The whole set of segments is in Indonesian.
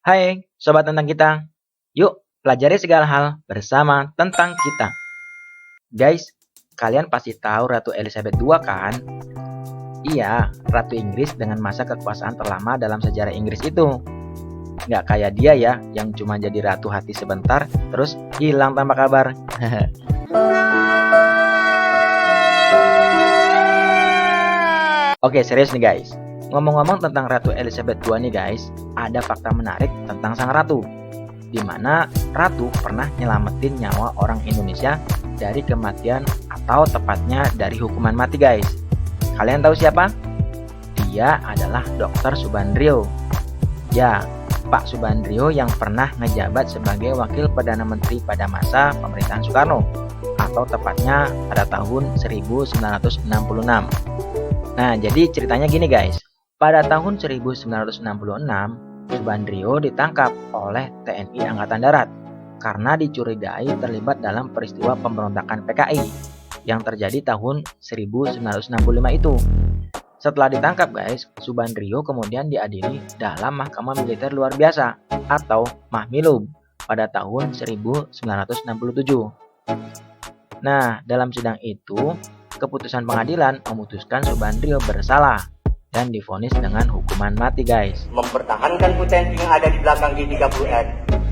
Hai, sobat tentang kita. Yuk, pelajari segala hal bersama tentang kita. Guys, kalian pasti tahu Ratu Elizabeth II kan? Iya, Ratu Inggris dengan masa kekuasaan terlama dalam sejarah Inggris itu. Nggak kayak dia ya, yang cuma jadi ratu hati sebentar, terus hilang tanpa kabar. Oke, serius nih guys. Ngomong-ngomong tentang Ratu Elizabeth II nih guys, ada fakta menarik tentang sang ratu, di mana ratu pernah nyelamatin nyawa orang Indonesia dari kematian atau tepatnya dari hukuman mati guys. Kalian tahu siapa? Dia adalah Dr. Subandrio. Ya, Pak Subandrio yang pernah ngejabat sebagai Wakil Perdana Menteri pada masa pemerintahan Soekarno, atau tepatnya pada tahun 1966. Nah, jadi ceritanya gini guys. Pada tahun 1966, Subandrio ditangkap oleh TNI Angkatan Darat karena dicurigai terlibat dalam peristiwa pemberontakan PKI yang terjadi tahun 1965 itu. Setelah ditangkap guys, Subandrio kemudian diadili dalam Mahkamah Militer Luar Biasa atau Mahmilub pada tahun 1967. Nah, dalam sidang itu, keputusan pengadilan memutuskan Subandrio bersalah dan divonis dengan hukuman mati guys. Mempertahankan potensi yang ada di belakang G30S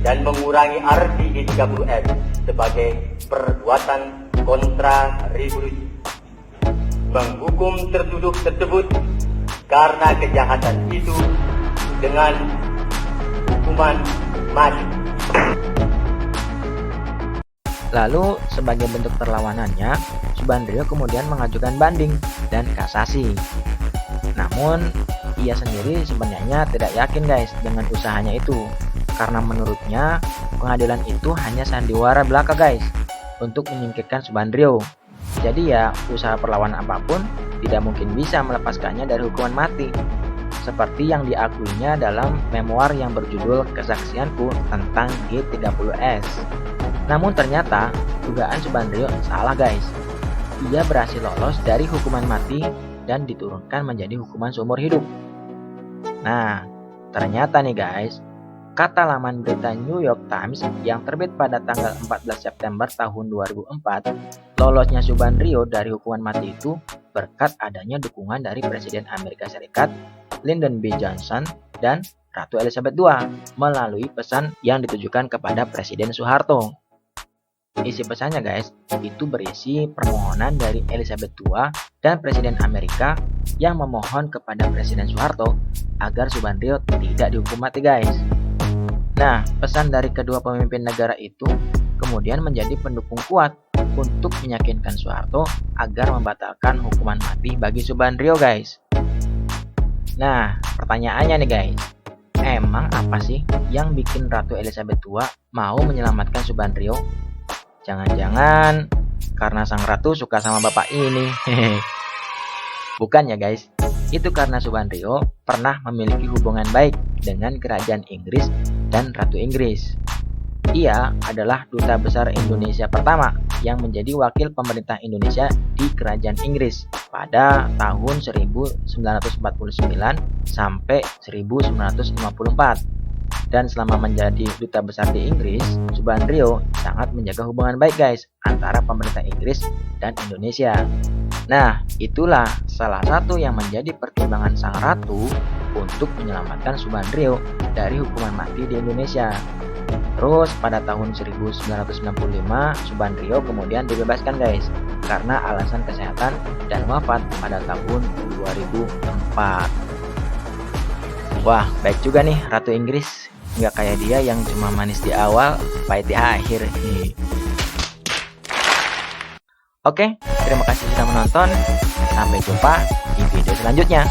dan mengurangi arti G30S sebagai perbuatan kontra revolusi. Menghukum tertuduh tersebut karena kejahatan itu dengan hukuman mati. Lalu sebagai bentuk perlawanannya, Subandrio kemudian mengajukan banding dan kasasi. Namun, ia sendiri sebenarnya tidak yakin guys dengan usahanya itu, karena menurutnya pengadilan itu hanya sandiwara belaka guys untuk menyingkirkan Subandrio. Jadi ya, usaha perlawanan apapun tidak mungkin bisa melepaskannya dari hukuman mati. Seperti yang diakuinya dalam memoir yang berjudul Kesaksianku tentang G30S. Namun ternyata dugaan Subandrio salah guys. Ia berhasil lolos dari hukuman mati dan diturunkan menjadi hukuman seumur hidup. Nah, ternyata nih guys, kata laman berita New York Times yang terbit pada tanggal 14 September tahun 2004, lolosnya Subandrio dari hukuman mati itu berkat adanya dukungan dari Presiden Amerika Serikat Lyndon B. Johnson dan Ratu Elizabeth II melalui pesan yang ditujukan kepada Presiden Soeharto. Isi pesannya guys, itu berisi permohonan dari Elizabeth II dan Presiden Amerika yang memohon kepada Presiden Soeharto agar Subandrio tidak dihukum mati guys. Nah, pesan dari kedua pemimpin negara itu kemudian menjadi pendukung kuat untuk meyakinkan Soeharto agar membatalkan hukuman mati bagi Subandrio guys. Nah, pertanyaannya nih guys, emang apa sih yang bikin Ratu Elizabeth II mau menyelamatkan Subandrio? Jangan-jangan karena sang ratu suka sama bapak ini. Bukan ya guys, itu karena Subandrio pernah memiliki hubungan baik dengan kerajaan Inggris dan Ratu Inggris. Ia adalah duta besar Indonesia pertama yang menjadi wakil pemerintah Indonesia di kerajaan Inggris pada tahun 1949 sampai 1954. Dan selama menjadi duta besar di Inggris, Subandrio sangat menjaga hubungan baik guys antara pemerintah Inggris dan Indonesia. Nah, itulah salah satu yang menjadi pertimbangan sang ratu untuk menyelamatkan Subandrio dari hukuman mati di Indonesia. Terus pada tahun 1995, Subandrio kemudian dibebaskan guys karena alasan kesehatan dan wafat pada tahun 2004. Wah, baik juga nih Ratu Inggris. Nggak kayak dia yang cuma manis di awal, pahit di akhir. Oke, terima kasih sudah menonton. Sampai jumpa di video selanjutnya.